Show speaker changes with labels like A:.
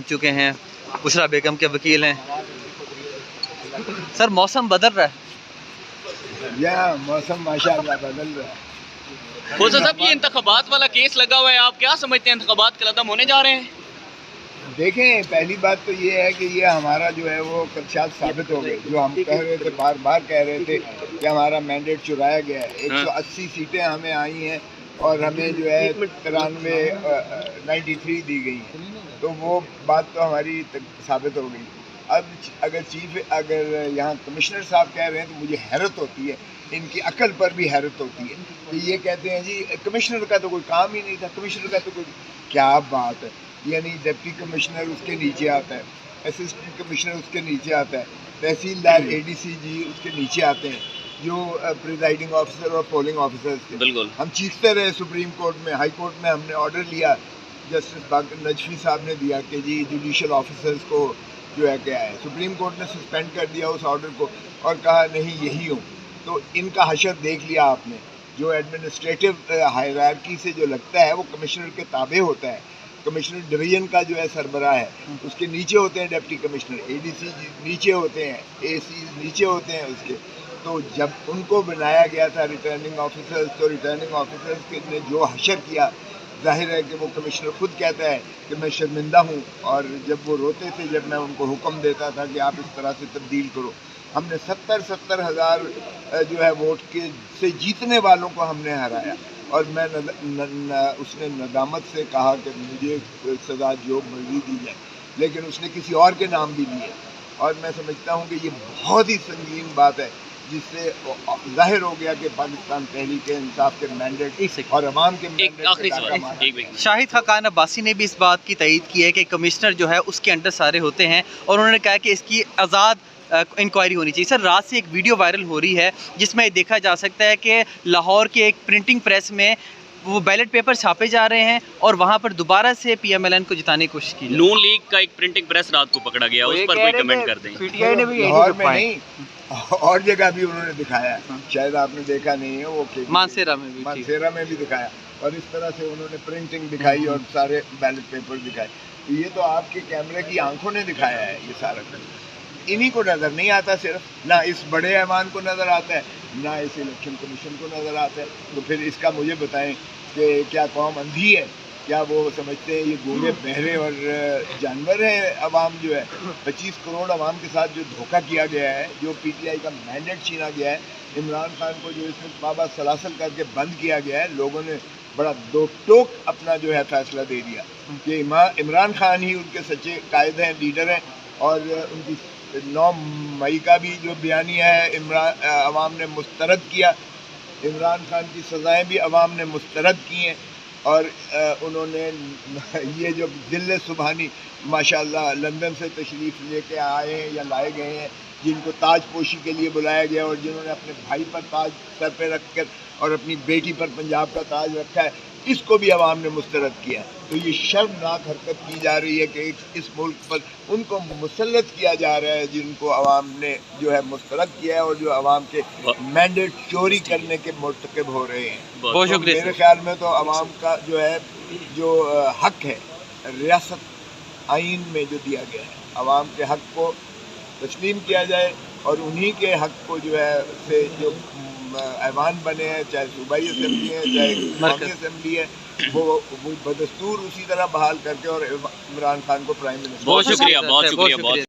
A: पहुंच चुके हैं, बुशरा बेगम के वकील हैं। सर मौसम बदल रहा है,
B: या मौसम माशाअल्लाह बदल रहा है।
C: खोसा साहब, ये इंतखाबात वाला केस लगा हुआ है, आप क्या समझते हैं इंतखाबात कलअदम होने जा रहे हैं?
B: देखें, पहली बात तो ये है कि ये हमारा जो है वो खदशात साबित हो गए। जो हम कह रहे थे, बार बार कह रहे थे कि हमारा मैंडेट चुराया गया है। 180 सीटें हमें आई हैं और हमें जो है 93 दी गई हैं, तो वो बात तो हमारी साबित हो गई। अब अगर यहाँ कमिश्नर साहब कह रहे हैं तो मुझे हैरत होती है, इनकी अकल पर भी हैरत होती है कि ये कहते हैं जी कमिश्नर का तो कोई काम ही नहीं था, कमिश्नर का तो कोई, क्या बात है। यानी डिप्टी कमिश्नर उसके नीचे आता है, असिस्टेंट कमिश्नर उसके नीचे आता है, तहसीलदार ADC जी उसके नीचे आते हैं, जो प्रिजाइडिंग ऑफिसर और पोलिंग ऑफिसर्स थे।
C: बिल्कुल,
B: हम चीखते रहे सुप्रीम कोर्ट में, हाई कोर्ट में हमने ऑर्डर लिया, जस्टिस बाकर नजफी साहब ने दिया कि जी जुडिशल ऑफिसर्स को जो है क्या है। सुप्रीम कोर्ट ने सस्पेंड कर दिया उस ऑर्डर को और कहा नहीं यही हूँ। तो इनका हशर देख लिया आपने, जो एडमिनिस्ट्रेटिव हायरार्की से जो लगता है वो कमिश्नर के ताबे होता है। कमिश्नर डिवीजन का जो है सरबराह है, उसके नीचे होते हैं डिप्टी कमिश्नर, ADC नीचे होते हैं, AC नीचे होते हैं उसके। तो जब उनको बनाया गया था रिटर्निंग ऑफिसर्स, तो रिटर्निंग ऑफिसर्स ने जो हशर किया, जाहिर है कि वो कमिश्नर खुद कहता है कि मैं शर्मिंदा हूँ। और जब वो रोते थे, जब मैं उनको हुक्म देता था कि आप इस तरह से तब्दील करो, हमने 70 हज़ार जो है वोट के से जीतने वालों को हमने हराया। और मैं उसने नदामत से कहा कि मुझे सज़ा जो मर्जी दी जाए, लेकिन उसने किसी और के नाम भी लिए। और मैं समझता हूँ कि ये बहुत ही संगीन बात है, जिससे जाहिर हो गया कि पाकिस्तान तहरीक इंसाफ के मैंडेट और अवाम के मैंडेट।
A: शाहिद खाकान अब्बासी ने भी इस बात की तईद की है कि कमिश्नर जो है उसके अंडर सारे होते हैं, और उन्होंने कहा कि इसकी आज़ाद इंक्वायरी होनी चाहिए। सर रात से एक वीडियो वायरल हो रही है जिसमें देखा जा सकता है कि लाहौर के एक प्रिंटिंग प्रेस में वो बैलेट पेपर छापे जा रहे हैं और वहाँ पर दोबारा से PMLN को जिताने की कोशिश की।
C: नून लीग का एक प्रिंटिंग प्रेस रात को पकड़ा गया, उस पर कोई कमेंट कर दें।
A: PTI ने भी
B: लाहौर में नहीं, और जगह भी उन्होंने दिखाया, शायद आपने देखा नहीं है, वो
A: मानसेरा में भी
B: दिखाया। और इस तरह से उन्होंने प्रिंटिंग दिखाई और सारे बैलेट पेपर दिखाए। तो ये तो आपके कैमरे की आंखों ने दिखाया है ये सारा कुछ। इन्हीं को नज़र नहीं आता, सिर्फ ना इस बड़े ऐवान को नज़र आता है, ना इस इलेक्शन कमीशन को नज़र आता है। तो फिर इसका मुझे बताएं कि क्या कौम अंधी है? क्या वो समझते हैं ये गूंगे बहरे और जानवर है? अवाम जो है 25 करोड़ अवाम के साथ जो धोखा किया गया है, जो PTI का मैंडेट छीना गया है, इमरान खान को जो इसमें बाबा सलासल करके बंद किया गया है, लोगों ने बड़ा दो टोक अपना जो है फैसला दे दिया कि इमरान खान ही उनके सच्चे कायद हैं, लीडर हैं। और उनकी 9 मई का भी जो बयानिया है अवाम ने मुस्तरद किया। इमरान खान की सज़ाएं भी अवाम ने मुस्तरद की हैं। और उन्होंने ये जो जिले सुबहानी माशाअल्लाह लंदन से तशरीफ़ लेके आए हैं या लाए गए हैं, जिनको ताज पोशी के लिए बुलाया गया और जिन्होंने अपने भाई पर ताज सर पे रख कर और अपनी बेटी पर पंजाब का ताज रखा है, इसको भी अवाम ने मुस्तरद किया। तो ये शर्मनाक हरकत की जा रही है कि इस मुल्क पर उनको मुसल्लत किया जा रहा है जिनको अवाम ने जो है मुस्तरद किया है और जो अवाम के मैंडेट चोरी करने के मुर्तकब हो रहे हैं।
A: बहुत
B: तो
A: शुक्रिया।
B: मेरे ख्याल में तो अवाम का जो है जो हक है रियासत आइन में जो दिया गया है, अवाम के हक को तस्लीम किया जाए और उन्हीं के हक को जो है से जो ऐवान बने हैं, चाहे सूबाई असम्बली है, चाहे कौमी असम्बली है, वो बदस्तूर उसी तरह बहाल करके और इमरान खान को प्राइम मिनिस्टर।
C: बहुत शुक्रिया।